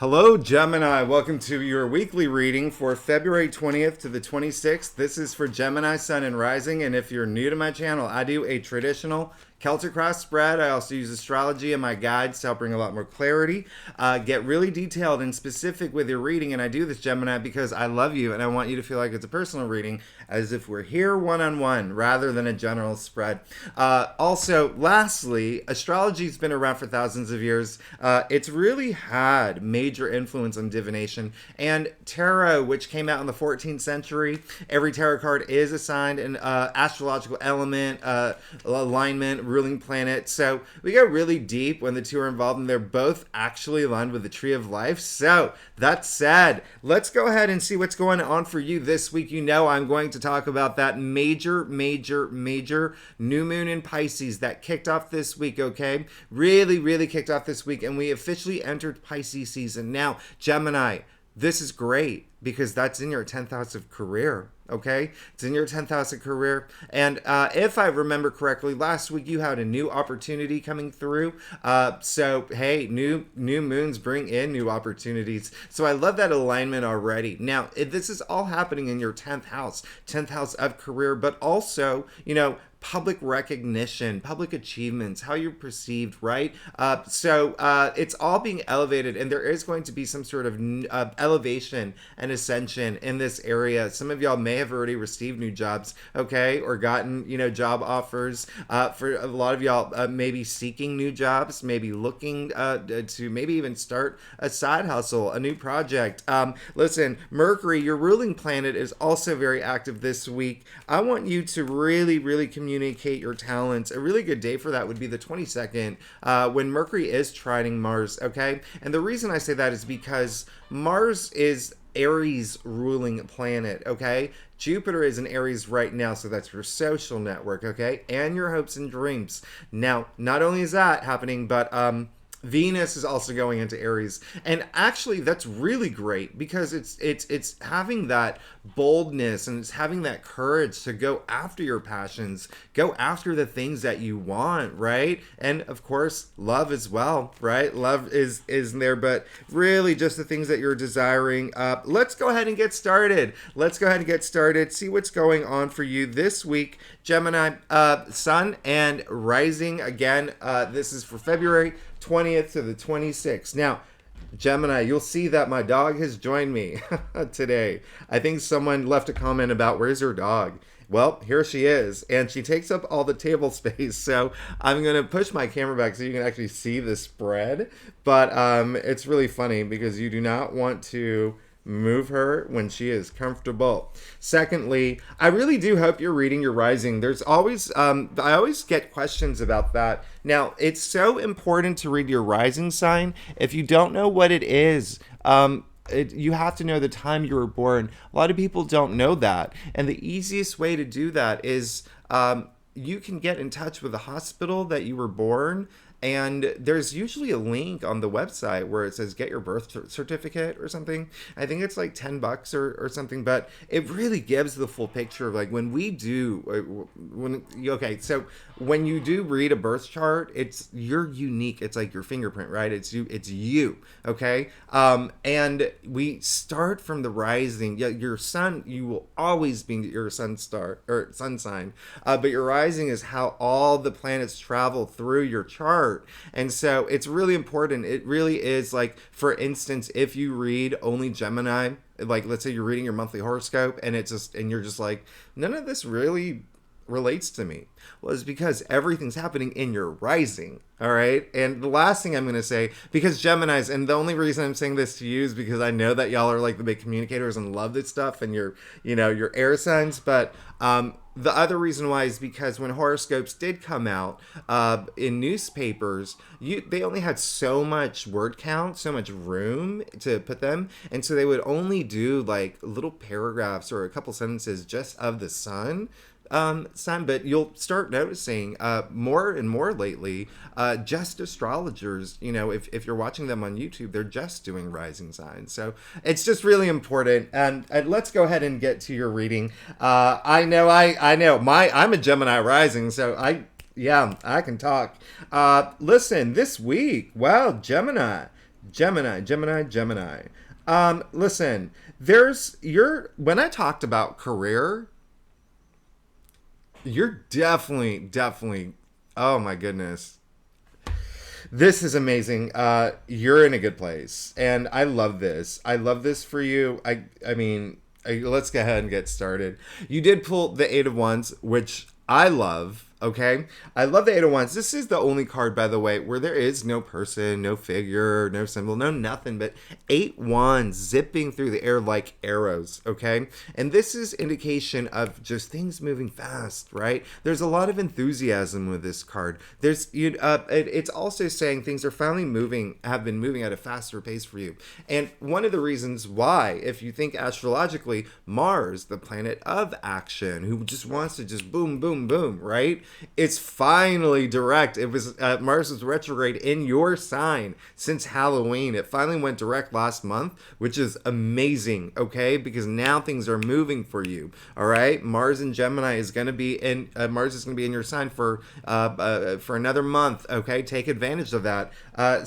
Hello, Gemini. Welcome to your weekly reading for February 20th to the 26th. This is for Gemini, Sun, and Rising. And if you're new to my channel, I do a traditional Celtic cross spread. I also use astrology in my guides to help bring a lot more clarity. Get really detailed and specific with your reading. And I do this, Gemini, because I love you and I want you to feel like it's a personal reading, as if we're here one-on-one rather than a general spread. Also, lastly, astrology's been around for thousands of years. It's really had major influence on divination. And tarot, which came out in the 14th century, every tarot card is assigned an astrological element, alignment, ruling planet. So we go really deep when the two are involved, and they're both actually aligned with the tree of life. So that said, let's go ahead and see what's going on for you this week. You know I'm going to talk about that major new moon in Pisces that kicked off this week, okay? Really kicked off this week, and we officially entered Pisces season. Now, Gemini, this is great because that's in your 10th house of career. Okay, it's in your 10th house of career. And if I remember correctly, last week you had a new opportunity coming through. So, hey, new moons bring in new opportunities. So I love that alignment already. Now, this is all happening in your 10th house of career, but also, public recognition, public achievements, how you're perceived, right? So it's all being elevated, and there is going to be some sort of elevation and ascension in this area. Some of y'all may have already received new jobs, okay, or gotten, job offers. For a lot of y'all, maybe seeking new jobs, maybe looking to maybe even start a side hustle, a new project. Listen, Mercury, your ruling planet, is also very active this week. I want you to really communicate your talents. A really good day for that would be the 22nd, when Mercury is trining Mars, okay? And the reason I say that is because Mars is Aries ruling planet, okay? Jupiter is in Aries right now, so that's your social network, okay? And your hopes and dreams. Now, not only is that happening, but Venus is also going into Aries, and actually that's really great because it's having that boldness and it's having that courage to go after your passions, go after the things that you want, right? And of course, love as well, right? Love is there, but really just the things that you're desiring. Let's go ahead and get started. See what's going on for you this week, Gemini, Sun and Rising. Again, this is for February 20th to the 26th. Now, Gemini, you'll see that my dog has joined me today. I think someone left a comment about where's your dog? Well, here she is, and she takes up all the table space, so I'm going to push my camera back so you can actually see the spread, but it's really funny because you do not want to move her when she is comfortable. Secondly, I really do hope you're reading your rising. There's always, I always get questions about that. Now, it's so important to read your rising sign. If you don't know what it is, you have to know the time you were born. A lot of people don't know that. And the easiest way to do that is you can get in touch with the hospital that you were born. And there's usually a link on the website where it says get your birth certificate or something. I think it's like $10 or something, but it really gives the full picture of like when you do read a birth chart, you're unique. It's like your fingerprint, right? It's you. Okay. And we start from the rising. Yeah, your sun, you will always be your sun star or sun sign. But your rising is how all the planets travel through your chart. And so it's really important. It really is, like, for instance, if you read only Gemini, like let's say you're reading your monthly horoscope and you're just like, none of this really relates to me. Well, it's because everything's happening in your rising. All right. And the last thing I'm going to say, because Geminis, and the only reason I'm saying this to you is because I know that y'all are like the big communicators and love this stuff and your air signs. But the other reason why is because when horoscopes did come out in newspapers, they only had so much word count, so much room to put them. And so they would only do like little paragraphs or a couple sentences just of the sun. But you'll start noticing more and more lately, just astrologers, if you're watching them on YouTube, they're just doing rising signs. So it's just really important. And let's go ahead and get to your reading. I know I'm a Gemini rising, so I can talk. Listen, this week, wow, Gemini. Gemini. Listen, when I talked about career, you're definitely, oh my goodness. This is amazing. You're in a good place, and I love this. I love this for you. I mean, let's go ahead and get started. You did pull the Eight of Wands, which I love. Okay, I love the Eight of Wands. This is the only card, by the way, where there is no person, no figure, no symbol, no nothing, but 8 wands zipping through the air like arrows. Okay, and this is indication of just things moving fast, right? There's a lot of enthusiasm with this card. It's also saying things are finally have been moving at a faster pace for you. And one of the reasons why, if you think astrologically, Mars, the planet of action, who just wants to just boom, boom, boom, right? It's finally direct. It was Mars was retrograde in your sign since Halloween. It finally went direct last month, which is amazing, okay? Because now things are moving for you, all right? Mars in Gemini is going to be in Mars is going to be in your sign for another month, okay? Take advantage of that.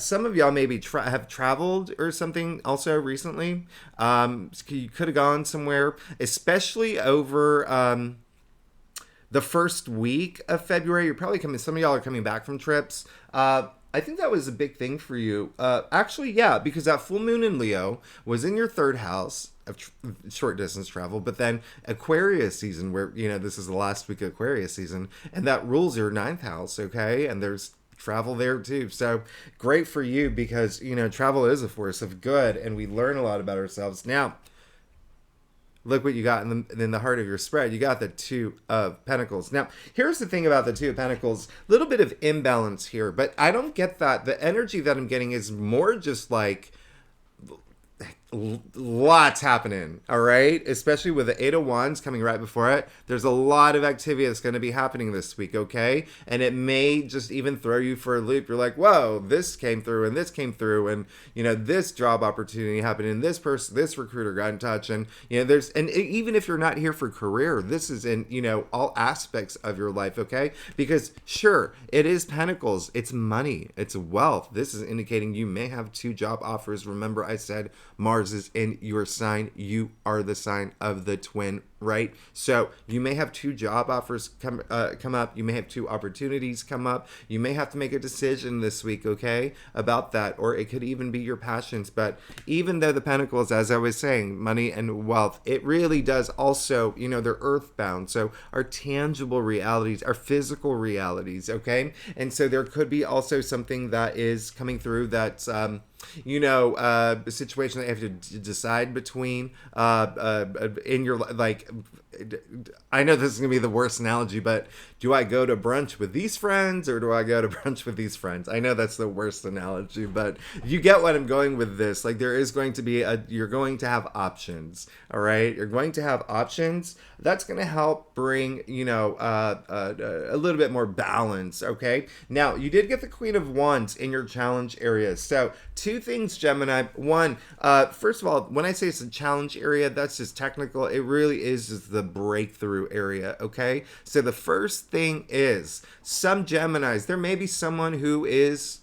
Some of y'all maybe have traveled or something also recently. You could have gone somewhere, especially over the first week of February. You're probably some of y'all are coming back from trips. I think that was a big thing for you. Actually, yeah, because that full moon in Leo was in your third house of short distance travel, but then Aquarius season, where, this is the last week of Aquarius season, and that rules your ninth house, okay? And there's travel there too. So great for you because, travel is a force of good and we learn a lot about ourselves. Now, look what you got in the heart of your spread. You got the Two of Pentacles. Now, here's the thing about the Two of Pentacles. A little bit of imbalance here, but I don't get that. The energy that I'm getting is more just like lots happening, all right? Especially with the Eight of Wands coming right before it. There's a lot of activity that's going to be happening this week, okay? And it may just even throw you for a loop. You're like, whoa, this came through and this came through and, this job opportunity happened and this recruiter got in touch and, even if you're not here for career, this is in, all aspects of your life, okay? Because sure, it is Pentacles. It's money. It's wealth. This is indicating you may have 2 job offers. Remember, I said Mars is in your sign. You are the sign of the twin, right? So you may have 2 job offers come up. You may have 2 opportunities come up. You may have to make a decision this week, okay, about that. Or it could even be your passions. But even though the Pentacles, as I was saying, money and wealth, it really does also, they're earthbound. So our tangible realities, our physical realities, okay? And so there could be also something that is coming through that's a situation that you have to decide between in your, like, I know this is going to be the worst analogy, but do I go to brunch with these friends or do I go to brunch with these friends? I know that's the worst analogy, but you get what I'm going with this. Like, there is going to be you're going to have options, all right? You're going to have options. That's going to help bring, a little bit more balance, okay? Now, you did get the Queen of Wands in your challenge area. So 2 things, Gemini. One, first of all, when I say it's a challenge area, that's just technical. It really is just the breakthrough area, okay? So the first thing is, some Geminis, there may be someone who is,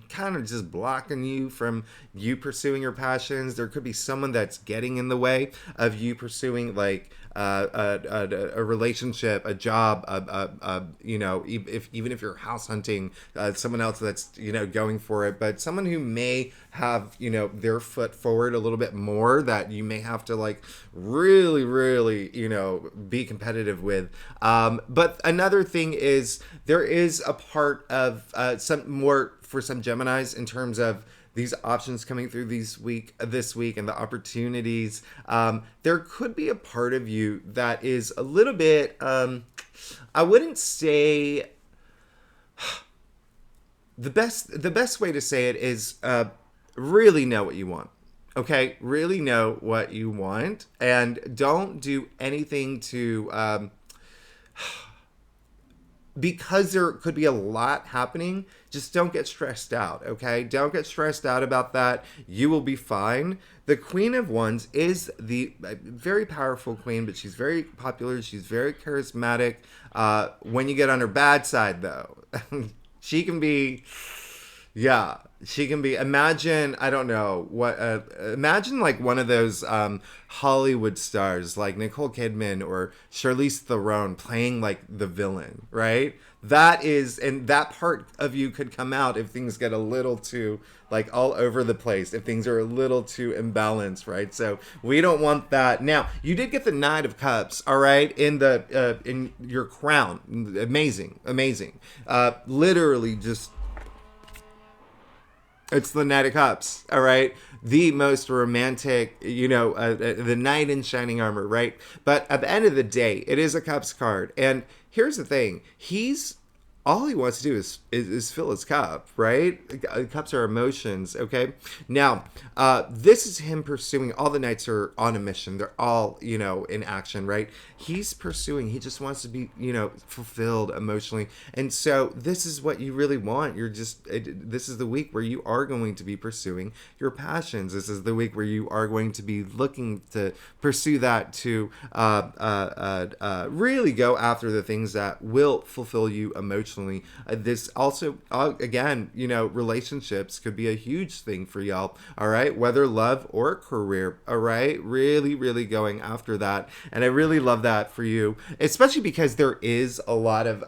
kind of just blocking you from you pursuing your passions. There could be someone that's getting in the way of you pursuing, like, a relationship, a job, even if you're house hunting, someone else that's, going for it, but someone who may have, their foot forward a little bit more that you may have to, like, really, really, be competitive with. But another thing is there is a part of some more for some Geminis in terms of these options coming through this week and the opportunities. There could be a part of you that is a little bit, I wouldn't say, the best way to say it is really know what you want. Okay, really know what you want and don't do anything to because there could be a lot happening, just don't get stressed out, okay? Don't get stressed out about that. You will be fine. The Queen of Wands is the very powerful queen, but she's very popular. She's very charismatic. When you get on her bad side, though, she can be, yeah, She can be. Imagine, I don't know what. Imagine like one of those Hollywood stars, like Nicole Kidman or Charlize Theron, playing like the villain, right? That is, and that part of you could come out if things get a little too like all over the place, if things are a little too imbalanced, right? So we don't want that. Now, you did get the Knight of Cups, all right, in your crown. Amazing, amazing. Literally, just it's the Knight of Cups, all right? The most romantic, the knight in shining armor, right? But at the end of the day, it is a Cups card. And here's the thing. All he wants to do is fill his cup, right? Cups are emotions, okay? Now, this is him pursuing. All the knights are on a mission. They're all, in action, right? He's pursuing. He just wants to be, fulfilled emotionally. And so this is what you really want. This is the week where you are going to be pursuing your passions. This is the week where you are going to be looking to pursue that, to really go after the things that will fulfill you emotionally. This also, again, relationships could be a huge thing for y'all, all right? Whether love or career, all right? Really, really going after that. And I really love that for you, especially because there is a lot of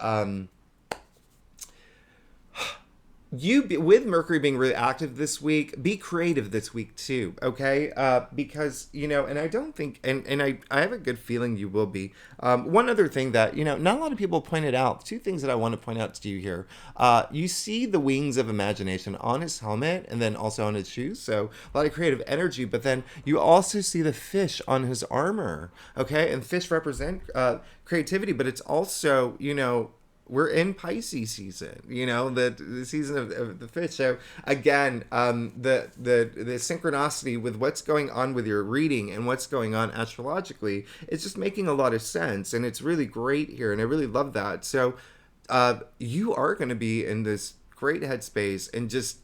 with Mercury being really active this week, be creative this week too, okay? Because, and I don't think, and I have a good feeling you will be. One other thing that, not a lot of people pointed out, two things that I want to point out to you here. You see the wings of imagination on his helmet and then also on his shoes, so a lot of creative energy, but then you also see the fish on his armor, okay? And fish represent creativity, but it's also, we're in Pisces season, the season of the fish. So again, the synchronicity with what's going on with your reading and what's going on astrologically, it's just making a lot of sense, and it's really great here, and I really love that. So you are going to be in this great headspace and just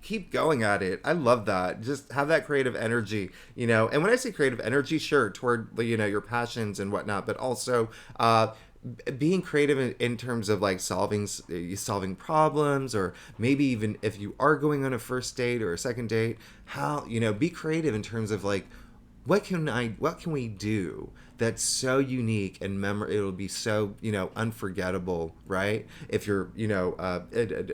keep going at it. I love that. Just have that creative energy, and when I say creative energy, sure, toward, your passions and whatnot, but also, being creative in terms of like solving problems, or maybe even if you are going on a first date or a second date, how, be creative in terms of like, what can we do that's so unique and it'll be so, unforgettable, right? If you're,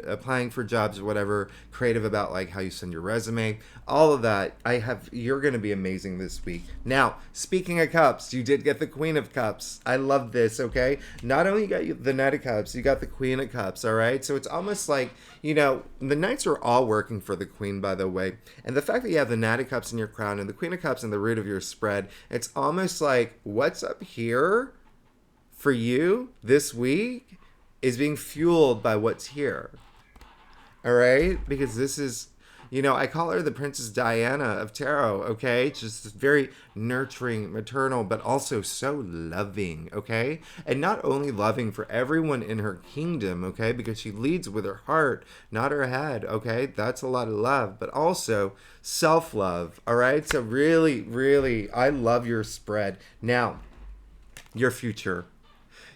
applying for jobs or whatever, creative about like how you send your resume, all of that. You're going to be amazing this week. Now, speaking of cups, you did get the Queen of Cups. I love this, okay? Not only you got the Knight of Cups, you got the Queen of Cups, all right? So it's almost like, the knights are all working for the queen, by the way. And the fact that you have the Knight of Cups in your crown and the Queen of Cups in the root of your spread, it's almost like what's up here for you this week is being fueled by what's here. All right? Because this is, I call her the Princess Diana of Tarot, okay? Just very nurturing, maternal, but also so loving, okay? And not only loving for everyone in her kingdom, okay? Because she leads with her heart, not her head, okay? That's a lot of love, but also self-love, all right? So really, really, I love your spread. Now, your future.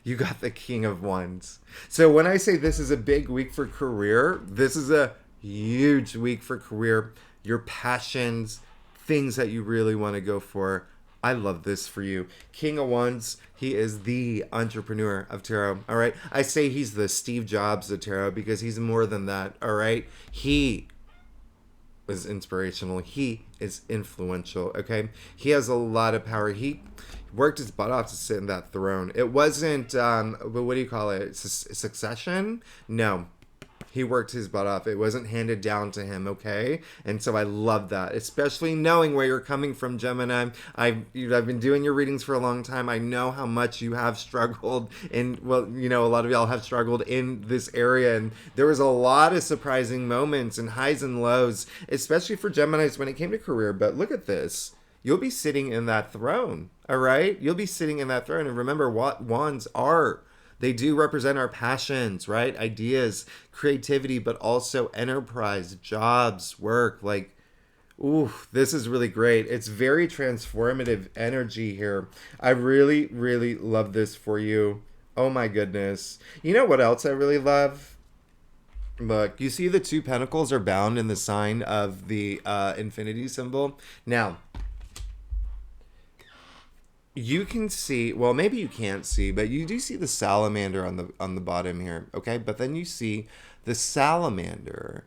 You got the King of Wands. So when I say this is a big week for career, this is a huge week for career. Your passions, things that you really want to go for. I love this for you. King of Wands, he is the entrepreneur of tarot, all right? I say he's the Steve Jobs of tarot because he's more than that, all right? He is inspirational. He is influential, okay? He has a lot of power. He worked his butt off to sit in that throne. It wasn't, what do you call it? Succession? No. He worked his butt off. It wasn't handed down to him, okay? And so I love that, especially knowing where you're coming from, Gemini. I've been doing your readings for a long time. I know how much you have struggled in, well, a lot of y'all have struggled in this area. And there was a lot of surprising moments and highs and lows, especially for Geminis when it came to career. But look at this. You'll be sitting in that throne, all right? You'll be sitting in that throne. And remember what wands are. They do represent our passions, right? Ideas, creativity, but also enterprise, jobs, work. Like, ooh, this is really great. It's very transformative energy here. I really, really love this for you. Oh my goodness. You know what else I really love? Look, you see the two pentacles are bound in the sign of the infinity symbol. Now, you can see, well, maybe you can't see, but you do see the salamander on the bottom here, okay? But then you see the salamander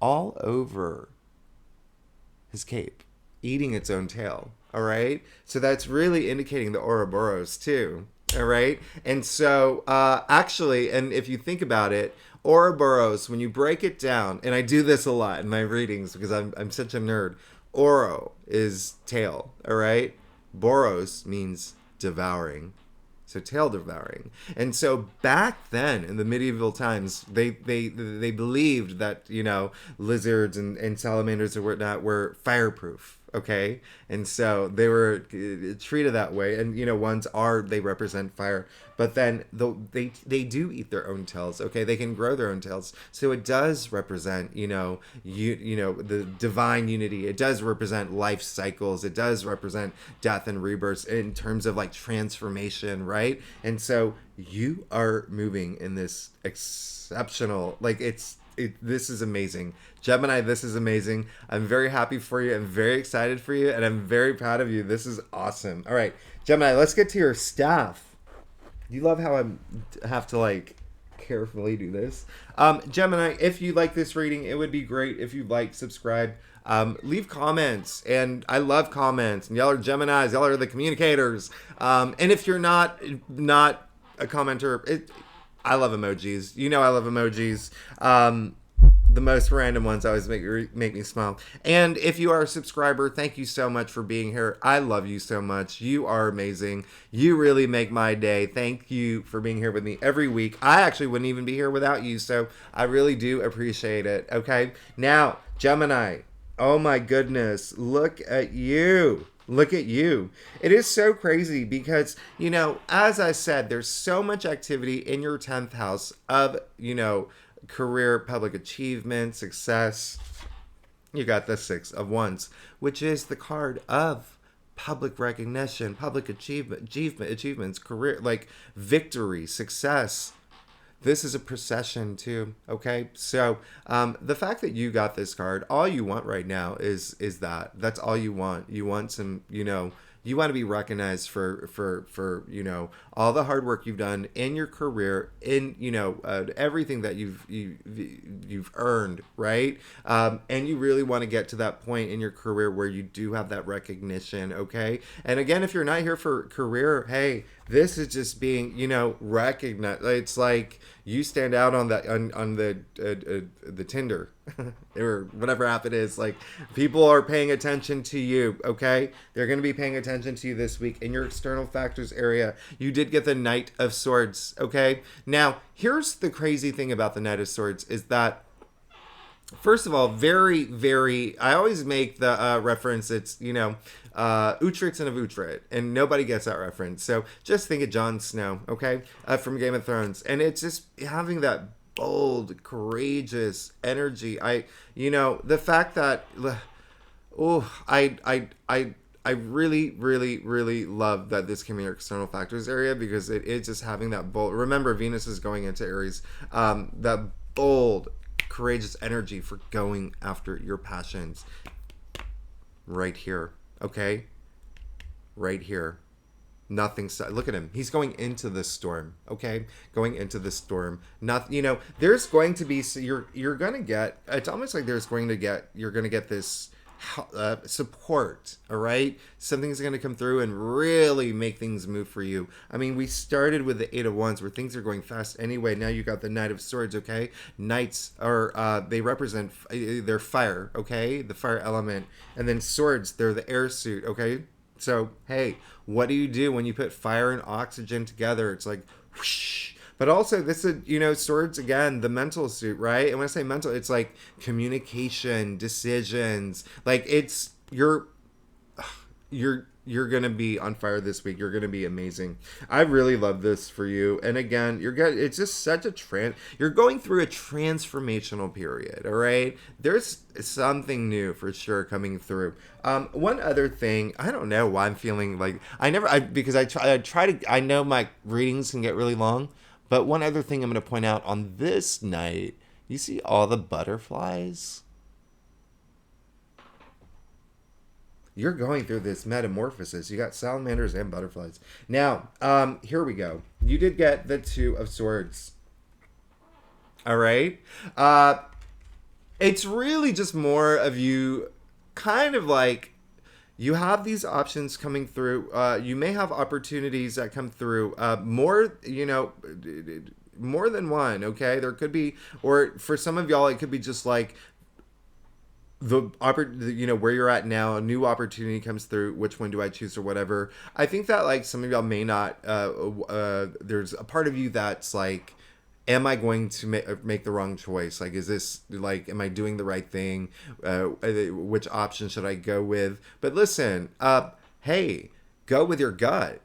all over his cape, eating its own tail, all right? So that's really indicating the Ouroboros too, all right? And so actually, and if you think about it, Ouroboros, when you break it down, and I do this a lot in my readings because I'm such a nerd, Oro is tail, all right? Boros means devouring. So tail devouring. And so back then in the medieval times, they believed that, you know, lizards and salamanders and whatnot were fireproof. Okay. And so they were treated that way. And, you know, they represent fire. But then they do eat their own tails. Okay. They can grow their own tails. So it does represent, you know, the divine unity. It does represent life cycles. It does represent death and rebirth in terms of like transformation, right? And so you are moving in this exceptional, like this is amazing. Gemini, this is amazing. I'm very happy for you. I'm very excited for you. And I'm very proud of you. This is awesome. All right, Gemini, let's get to your staff. You love how I have to like carefully do this. Gemini, if you like this reading, it would be great if you like, subscribe, leave comments. And I love comments. And y'all are Geminis. Y'all are the communicators. And if you're not a commenter, I love emojis. You know I love emojis. The most random ones always make me smile. And if you are a subscriber, thank you so much for being here. I love you so much. You are amazing. You really make my day. Thank you for being here with me every week. I actually wouldn't even be here without you, so I really do appreciate it. Okay? Now, Gemini, oh my goodness, look at you. Look at you. It is so crazy because, you know, as I said, there's so much activity in your 10th house of, you know, career, public achievement, success. You got the 6 of Wands, which is the card of public recognition, public achievements, career, like victory, success. This is a procession too, okay? So the fact that you got this card, all you want right now is that. That's all you want. You want some, you know, you want to be recognized for you know, all the hard work you've done in your career, in, you know, everything that you've earned, right? And you really want to get to that point in your career where you do have that recognition, okay? And again, if you're not here for career, hey, this is just being, you know, recognized. It's like you stand out on that on the Tinder or whatever app it is. Like, people are paying attention to you, okay? They're going to be paying attention to you this week in your external factors area. You did get the Knight of Swords, okay? Now, here's the crazy thing about the Knight of Swords is that, first of all, very, very, I always make the reference, it's, you know, Uhtred and of Uhtred, and nobody gets that reference. So just think of Jon Snow, okay, from Game of Thrones. And it's just having that bold, courageous energy. You know, the fact that, I really, really, really love that this came in your external factors area because it is just having that bold, remember, Venus is going into Aries, that bold, courageous energy for going after your passions right here, okay? Right here. Nothing. Look at him. He's going into the storm, okay? Going into the storm. Not, you know, there's going to be, you're going to get, it's almost like you're going to get this support, all right? Something's going to come through and really make things move for you. I mean, we started with the 8 of Wands where things are going fast anyway. Now you got the Knight of Swords, okay? Knights are, they represent, they're fire, okay? The fire element. And then swords, they're the air suit, okay? So, hey, what do you do when you put fire and oxygen together? It's like, whoosh. But also, this is, you know, swords, again, the mental suit, right? And when I say mental, it's like communication, decisions. Like, it's, you're going to be on fire this week. You're going to be amazing. I really love this for you. And again, it's just such you're going through a transformational period, all right? There's something new for sure coming through. One other thing, I don't know why I'm feeling like, because I know my readings can get really long, but one other thing I'm going to point out on this night You see all the butterflies? You're going through this metamorphosis. You got salamanders and butterflies. Now, here we go. You did get the Two of Swords. All right. It's really just more of you kind of like you have these options coming through. You may have opportunities that come through. More, more than one. Okay, there could be, or for some of y'all, it could be just like where you're at now. A new opportunity comes through. Which one do I choose, or whatever. I think that like some of y'all may not. There's a part of you that's like, am I going to make the wrong choice? Like, is this like, am I doing the right thing? Which option should I go with? But listen, hey, go with your gut.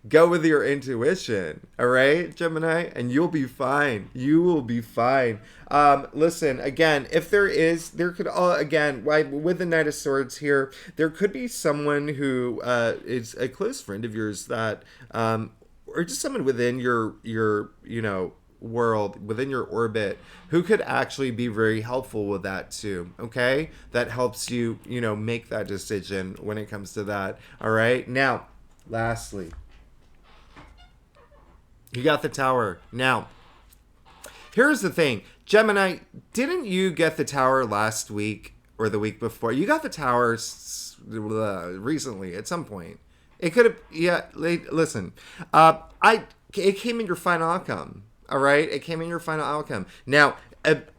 Go with your intuition. All right, Gemini, and you'll be fine. You will be fine. Listen, again, if there could, again, with the Knight of Swords here, there could be someone who is a close friend of yours that, or just someone within your world, within your orbit, who could actually be very helpful with that too. Okay, that helps you make that decision when it comes to that. All right, now lastly, you got the Tower. Now here's the thing, Gemini, didn't you get the Tower last week or the week before? You got the Tower recently at some point. It could have, yeah, listen, it came in your final outcome. All right, it came in your final outcome. Now,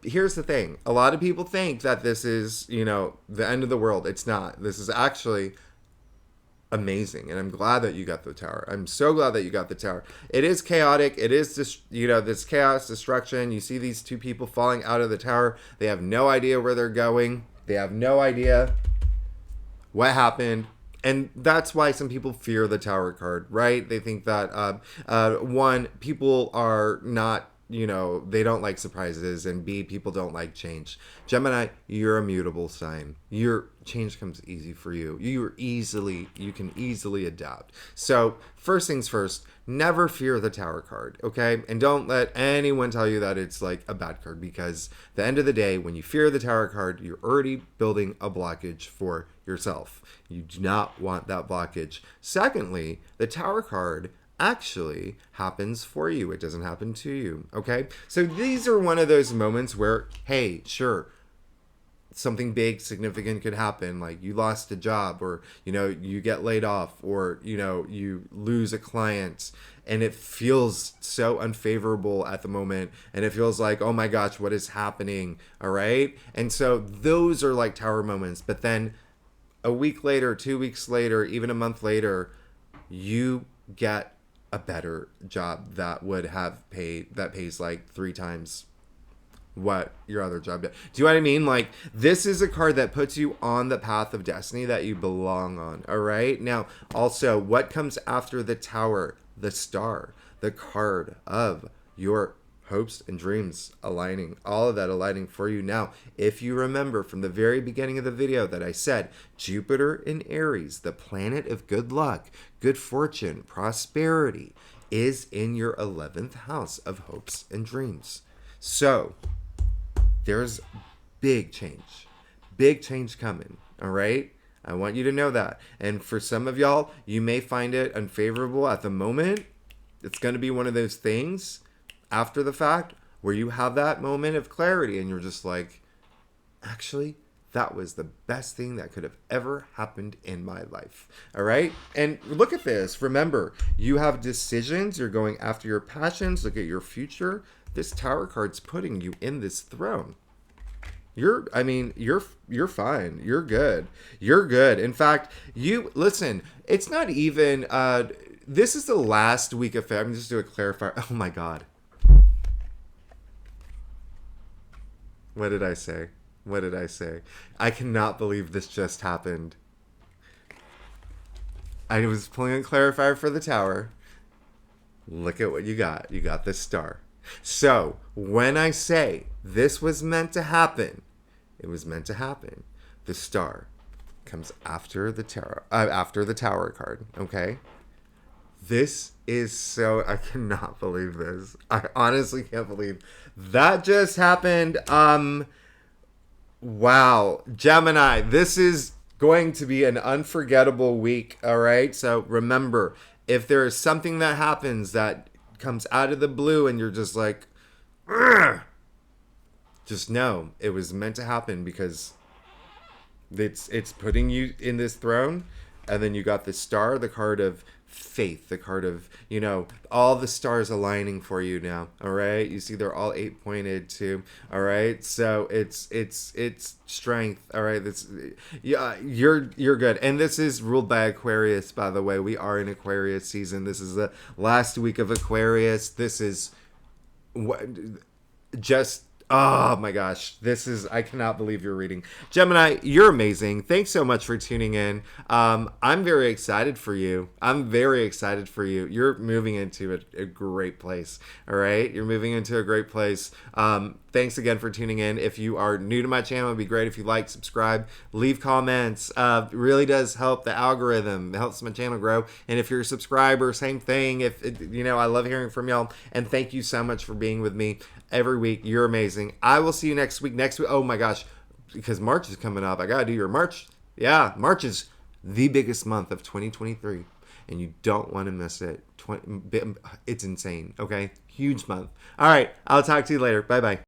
here's the thing. A lot of people think that this is, the end of the world. It's not. This is actually amazing, and I'm glad that you got the Tower. I'm so glad that you got the Tower. It is chaotic. It is just, this chaos, destruction. You see these two people falling out of the Tower. They have no idea where they're going. They have no idea what happened. And that's why some people fear the Tower card, right? They think that, one, people are not, they don't like surprises, and B, people don't like change. Gemini, you're a mutable sign. Your change comes easy for you. You can easily adapt. So first things first, never fear the Tower card, okay? And don't let anyone tell you that it's like a bad card, because at the end of the day, when you fear the Tower card, you're already building a blockage for yourself. You do not want that blockage. Secondly, the Tower card actually happens for you. It doesn't happen to you, okay? So these are one of those moments where, hey, sure, something big, significant could happen. Like you lost a job, or, you get laid off, or, you lose a client, and it feels so unfavorable at the moment. And it feels like, oh my gosh, what is happening? All right. And so those are like Tower moments. But then a week later, 2 weeks later, even a month later, you get a better job that pays like 3 times what your other job did. Do you know what I mean? Like, this is a card that puts you on the path of destiny that you belong on. All right. Now, also, what comes after the Tower? The Star, the card of your hopes and dreams aligning, all of that aligning for you. Now, if you remember from the very beginning of the video that I said, Jupiter in Aries, the planet of good luck, good fortune, prosperity, is in your 11th house of hopes and dreams. So there's big change coming. All right. I want you to know that. And for some of y'all, you may find it unfavorable at the moment. It's going to be one of those things after the fact where you have that moment of clarity and you're just like, actually, that was the best thing that could have ever happened in my life. All right. And look at this. Remember, you have decisions. You're going after your passions. Look at your future. This Tower card's putting you in this throne. You're fine. You're good. You're good. In fact, listen, it's not even, this is the last week of February. I'm just doing a clarifier. Oh my God. What did I say? What did I say? I cannot believe this just happened. I was pulling a clarifier for the Tower. Look at what you got. You got the Star. So when I say this was meant to happen, it was meant to happen. The Star comes after the Tower card. Okay. This is so, I cannot believe this. I honestly can't believe that just happened. Wow. Gemini, this is going to be an unforgettable week, all right? So remember, if there is something that happens that comes out of the blue and you're just like, "Ugh," just know it was meant to happen because it's putting you in this throne, and then you got the star, the card of faith, the card of, all the stars aligning for you now. All right, you see they're all 8 pointed too. All right, so it's strength. All right, that's, yeah, you're good. And this is ruled by Aquarius, by the way. We are in Aquarius season. This is the last week of Aquarius. This is what just, oh my gosh, I cannot believe you're reading. Gemini, you're amazing. Thanks so much for tuning in. I'm very excited for you. You're moving into a great place. All right, you're moving into a great place. Thanks again for tuning in. If you are new to my channel, it'd be great if you like, subscribe, leave comments. Really does help the algorithm. It helps my channel grow. And if you're a subscriber, same thing. I love hearing from y'all. And thank you so much for being with me every week. You're amazing. I will see you next week. Oh my gosh, because March is coming up. I gotta do your March. Yeah, March is the biggest month of 2023, and you don't want to miss it. It's insane. Okay, huge month. All right, I'll talk to you later. Bye bye.